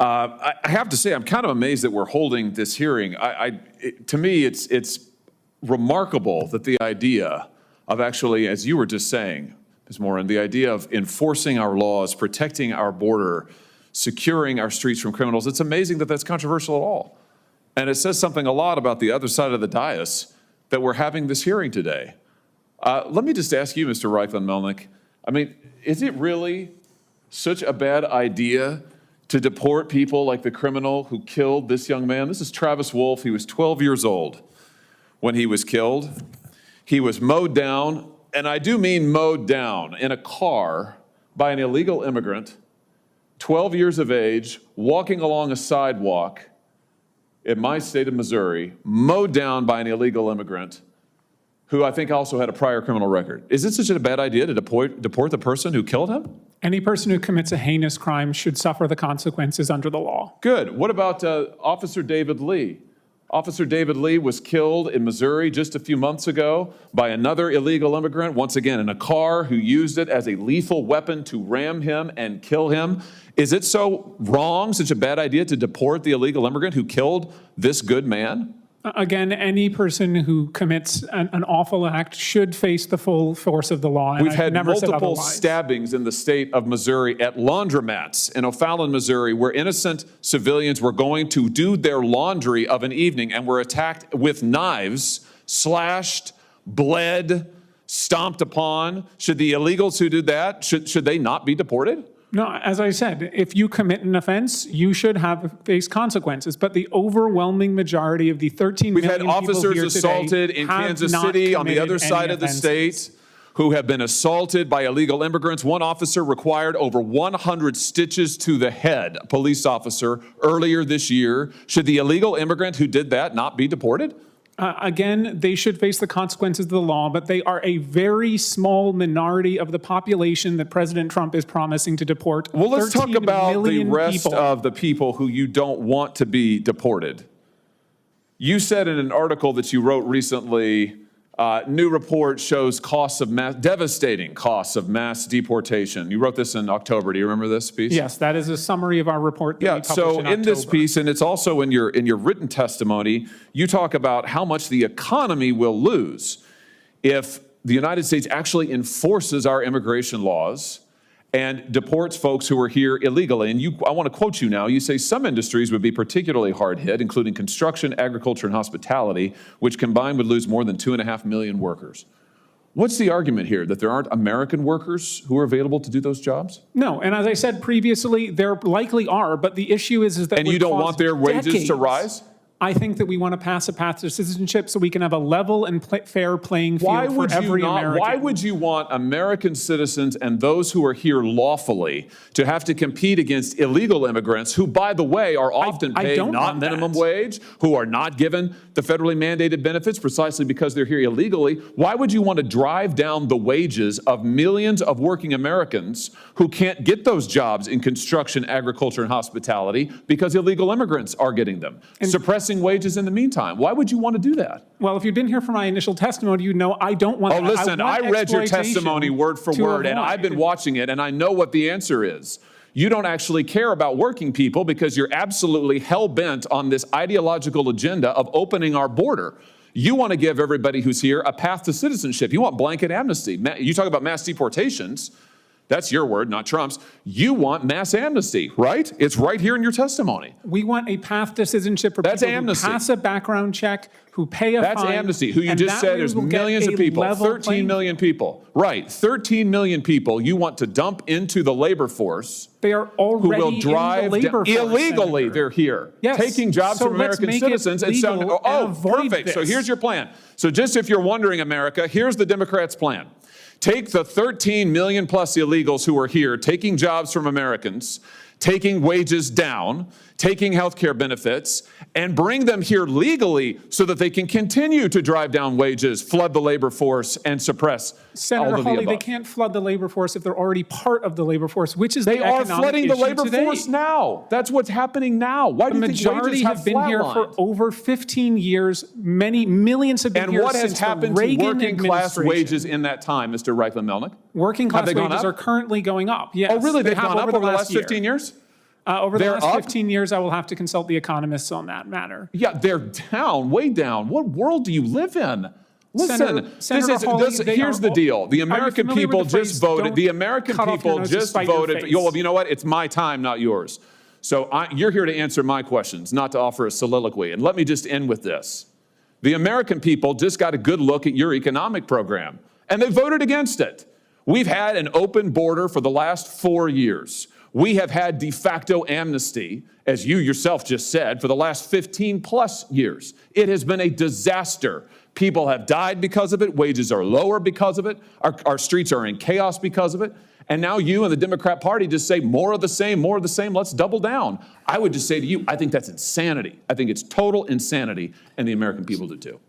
I have to say, I'm kind of amazed that we're holding this hearing. To me, it's remarkable that the idea of actually, as you were just saying, Ms. Morin, the idea of enforcing our laws, protecting our border, securing our streets from criminals, it's amazing that that's controversial at all. And it says something a lot about the other side of the dais that we're having this hearing today. Let me just ask you, Mr. Reifland-Melnick, I mean, is it really such a bad idea to deport people like the criminal who killed this young man? This is Travis Wolf. He was 12 years old when he was killed. He was mowed down, and I do mean mowed down, in a car by an illegal immigrant, 12 years of age, walking along a sidewalk in my state of Missouri, mowed down by an illegal immigrant who I think also had a prior criminal record. Is it such a bad idea to deport the person who killed him? Any person who commits a heinous crime should suffer the consequences under the law. Good. What about Officer David Lee? Officer David Lee was killed in Missouri just a few months ago by another illegal immigrant, once again in a car, who used it as a lethal weapon to ram him and kill him. Is it so wrong, such a bad idea to deport the illegal immigrant who killed this good man? Again, any person who commits an awful act should face the full force of the law. And We've had multiple otherwise. stabbings in the state of Missouri at laundromats in O'Fallon, Missouri, where innocent civilians were going to do their laundry of an evening and were attacked with knives, slashed, bled, stomped upon. Should the illegals who did that, should they not be deported? No, as I said, if you commit an offense, you should face consequences. But the overwhelming majority of the 13 million people here today We've had officers assaulted in Kansas City on the other side of the state who have been assaulted by illegal immigrants. One officer required over 100 stitches to the head, a police officer, earlier this year. Should the illegal immigrant who did that not be deported? Again, they should face the consequences of the law, but they are a very small minority of the population that President Trump is promising to deport. Well, let's talk about the rest people. of the people who you don't want to be deported. You said in an article that you wrote recently, new report shows devastating costs of mass deportation. You wrote this in October. Do you remember this piece? Yes, that is a summary of our report that we published so in this piece, and it's also in your written testimony, you talk about how much the economy will lose if the United States actually enforces our immigration laws and deports folks who are here illegally. And I want to quote you now. You say some industries would be particularly hard hit, including construction, agriculture, and hospitality, which combined would lose more than 2.5 million workers. What's the argument here, that there aren't American workers who are available to do those jobs? No, and as I said previously, there likely are, but the issue is that— And you don't want their wages to rise? I think that we want to pass a path to citizenship so we can have a level and fair playing field for every American. Why would you want American citizens and those who are here lawfully to have to compete against illegal immigrants who, by the way, are often paid not minimum wage, who are not given the federally mandated benefits precisely because they're here illegally? Why would you want to drive down the wages of millions of working Americans who can't get those jobs in construction, agriculture, and hospitality because illegal immigrants are getting them? Suppressing wages in the meantime. Why would you want to do that? Well, if you'd been here for my initial testimony, you know I don't want— Oh, listen, I read your testimony word for word, and I've been watching it, and I know what the answer is. You don't actually care about working people because you're absolutely hell-bent on this ideological agenda of opening our border. You want to give everybody who's here a path to citizenship. You want blanket amnesty. You talk about mass deportations. That's your word, not Trump's. You want mass amnesty, right? It's right here in your testimony. We want a path to citizenship for people who pass a background check, who pay a fine. That's amnesty, who you just said there's millions of people, 13 million people. Right, 13 million people you want to dump into the labor force. They are already who will drive in the labor force, illegally, Senator. They're here, yes. taking jobs from American citizens. And so, perfect. This. So here's your plan. So just if you're wondering, America, here's the Democrats' plan. Take the 13 million plus illegals who are here, taking jobs from Americans, taking wages down, taking health care benefits, and bring them here legally so that they can continue to drive down wages, flood the labor force, and suppress Senator all of the Hawley, above. they can't flood the labor force if they're already part of the labor force, which is they are flooding the labor force now. That's what's happening now. Why do you think wages have flatlined? The majority have been here for over 15 years. Many millions have been here since the Reagan administration. And what has happened to working class wages in that time, Mr. Reifland-Melnick? Working class wages are currently going up. Yes, oh, really? They've gone up over the last 15 years? Over the They're last up? 15 years, I will have to consult the economists on that matter. Yeah, they're down, way down. What world do you live in? Listen, Senator Hawley, they here's are the all- deal. The Are you American familiar with people the phrase, just voted. "Don't The American cut off your people nose to just spite your voted. face"? Well, you know what? It's my time, not yours. So you're here to answer my questions, not to offer a soliloquy. And let me just end with this. The American people just got a good look at your economic program, and they voted against it. We've had an open border for the last 4 years. We have had de facto amnesty, as you yourself just said, for the last 15 plus years. It has been a disaster. People have died because of it. Wages are lower because of it. Our streets are in chaos because of it. And now you and the Democrat Party just say more of the same, more of the same. Let's double down. I would just say to you, I think that's insanity. I think it's total insanity, and the American people do too.